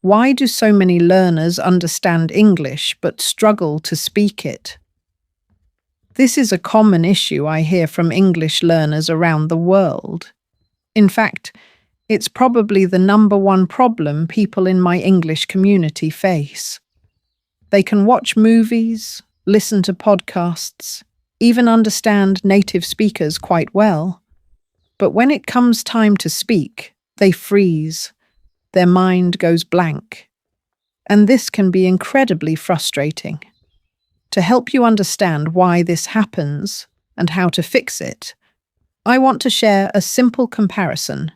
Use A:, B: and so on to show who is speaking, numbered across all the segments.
A: Why do so many learners understand English but struggle to speak it? This is a common issue I hear from English learners around the world. In fact, it's probably the number one problem people in my English community face. They can watch movies, listen to podcasts, even understand native speakers quite well. But when it comes time to speak, they freeze. Their mind goes blank. And this can be incredibly frustrating. To help you understand why this happens and how to fix it, I want to share a simple comparison.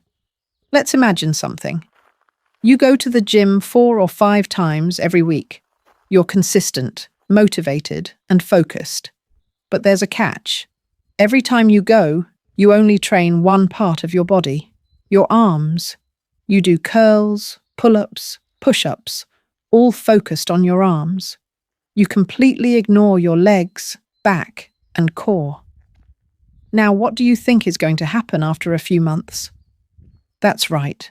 A: Let's imagine something. You go to the gym 4 or 5 times every week. You're consistent, motivated, and focused. But there's a catch. Every time you go, you only train one part of your body, your arms. You do curls, pull-ups, push-ups, all focused on your arms. You completely ignore your legs, back, and core. Now, what do you think is going to happen after a few months? That's right.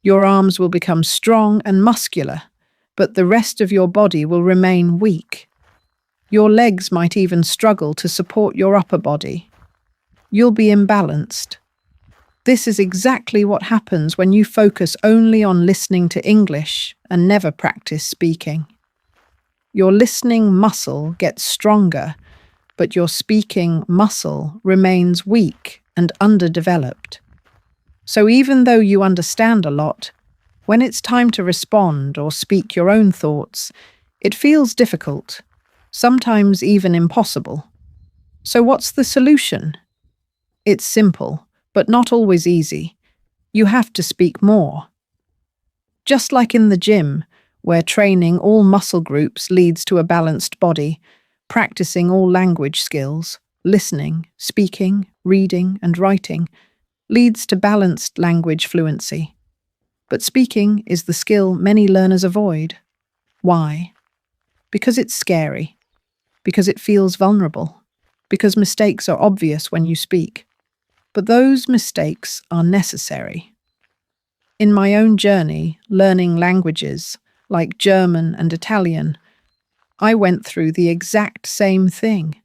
A: Your arms will become strong and muscular, but the rest of your body will remain weak. Your legs might even struggle to support your upper body. You'll be imbalanced. This is exactly what happens when you focus only on listening to English and never practice speaking. Your listening muscle gets stronger, but your speaking muscle remains weak and underdeveloped. So even though you understand a lot, when it's time to respond or speak your own thoughts, it feels difficult, sometimes even impossible. So what's the solution? It's simple, but not always easy. You have to speak more. Just like in the gym, where training all muscle groups leads to a balanced body, practicing all language skills, listening, speaking, reading, and writing, leads to balanced language fluency. But speaking is the skill many learners avoid. Why? Because it's scary. Because it feels vulnerable. Because mistakes are obvious when you speak. But those mistakes are necessary. In my own journey, learning languages, like German and Italian, I went through the exact same thing.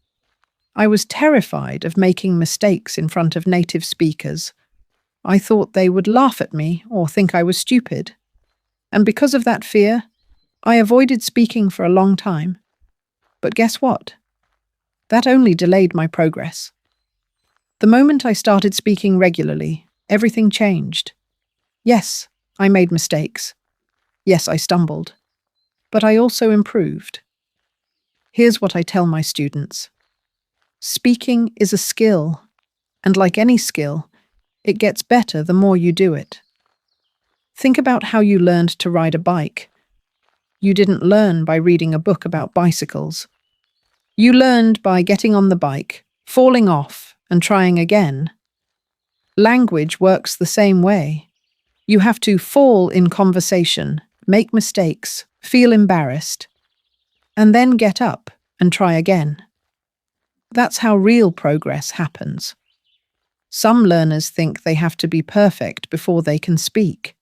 A: I was terrified of making mistakes in front of native speakers. I thought they would laugh at me or think I was stupid. And because of that fear, I avoided speaking for a long time. But guess what? That only delayed my progress. The moment I started speaking regularly, everything changed. Yes, I made mistakes. Yes, I stumbled. But I also improved. Here's what I tell my students. Speaking is a skill, and like any skill, it gets better the more you do it. Think about how you learned to ride a bike. You didn't learn by reading a book about bicycles. You learned by getting on the bike, falling off, and trying again. Language works the same way. You have to fall in conversation, make mistakes, feel embarrassed, and then get up and try again. That's how real progress happens. Some learners think they have to be perfect before they can speak.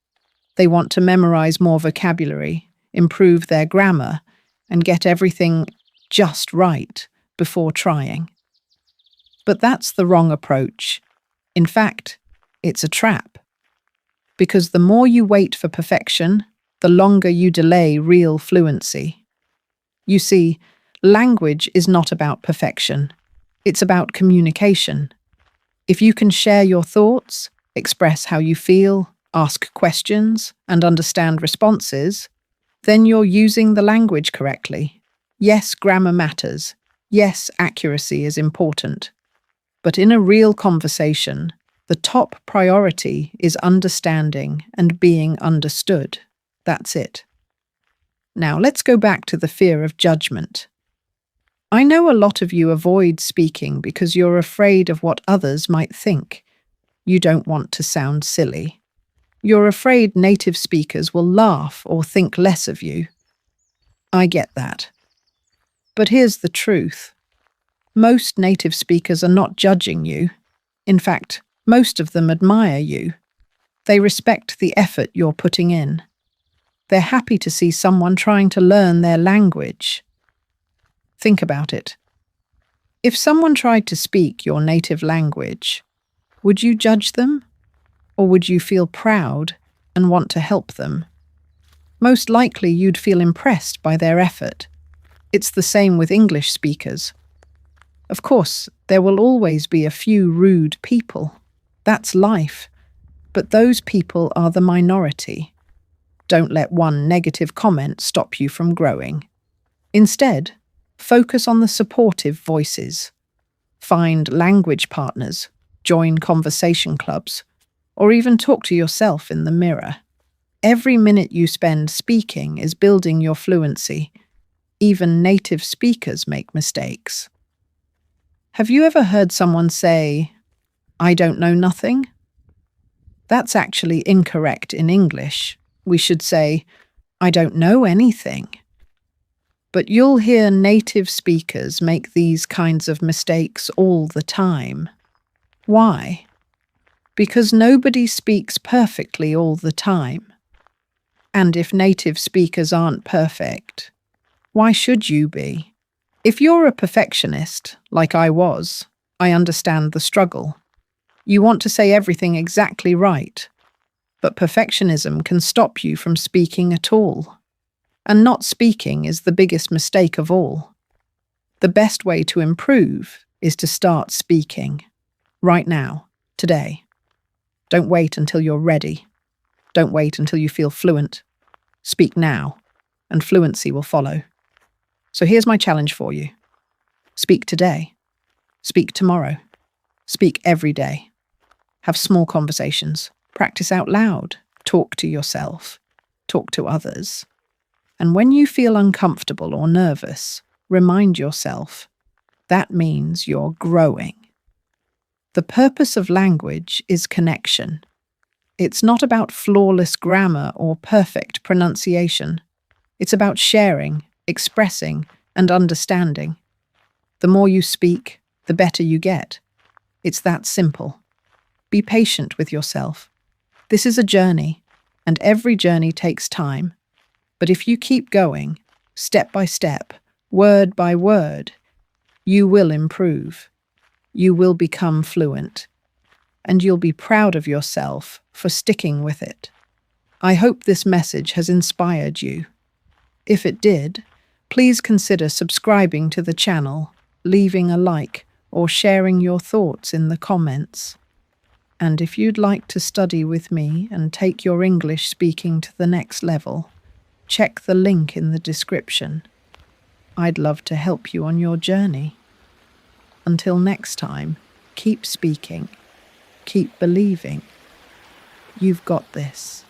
A: They want to memorize more vocabulary, improve their grammar, and get everything just right before trying. But that's the wrong approach. In fact, it's a trap. Because the more you wait for perfection, the longer you delay real fluency. You see, language is not about perfection. It's about communication. If you can share your thoughts, express how you feel, ask questions, and understand responses, then you're using the language correctly. Yes, grammar matters. Yes, accuracy is important. But in a real conversation, the top priority is understanding and being understood. That's it. Now, let's go back to the fear of judgment. I know a lot of you avoid speaking because you're afraid of what others might think. You don't want to sound silly. You're afraid native speakers will laugh or think less of you. I get that. But here's the truth. Most native speakers are not judging you. In fact, most of them admire you. They respect the effort you're putting in. They're happy to see someone trying to learn their language. Think about it. If someone tried to speak your native language, would you judge them? Or would you feel proud and want to help them? Most likely you'd feel impressed by their effort. It's the same with English speakers. Of course, there will always be a few rude people. That's life. But those people are the minority. Don't let one negative comment stop you from growing. Instead, focus on the supportive voices. Find language partners, join conversation clubs, or even talk to yourself in the mirror. Every minute you spend speaking is building your fluency. Even native speakers make mistakes. Have you ever heard someone say, "I don't know nothing"? That's actually incorrect in English. We should say, "I don't know anything." But you'll hear native speakers make these kinds of mistakes all the time. Why? Because nobody speaks perfectly all the time. And if native speakers aren't perfect, why should you be? If you're a perfectionist, like I was, I understand the struggle. You want to say everything exactly right, but perfectionism can stop you from speaking at all. And not speaking is the biggest mistake of all. The best way to improve is to start speaking. Right now, today. Don't wait until you're ready. Don't wait until you feel fluent. Speak now, and fluency will follow. So here's my challenge for you. Speak today. Speak tomorrow. Speak every day. Have small conversations. Practice out loud. Talk to yourself. Talk to others. And when you feel uncomfortable or nervous, remind yourself, that means you're growing. The purpose of language is connection. It's not about flawless grammar or perfect pronunciation. It's about sharing, expressing, and understanding. The more you speak, the better you get. It's that simple. Be patient with yourself. This is a journey, and every journey takes time. But if you keep going, step by step, word by word, you will improve. You will become fluent. And you'll be proud of yourself for sticking with it. I hope this message has inspired you. If it did, please consider subscribing to the channel, leaving a like, or sharing your thoughts in the comments. And if you'd like to study with me and take your English speaking to the next level, check the link in the description. I'd love to help you on your journey. Until next time, keep speaking, keep believing. You've got this.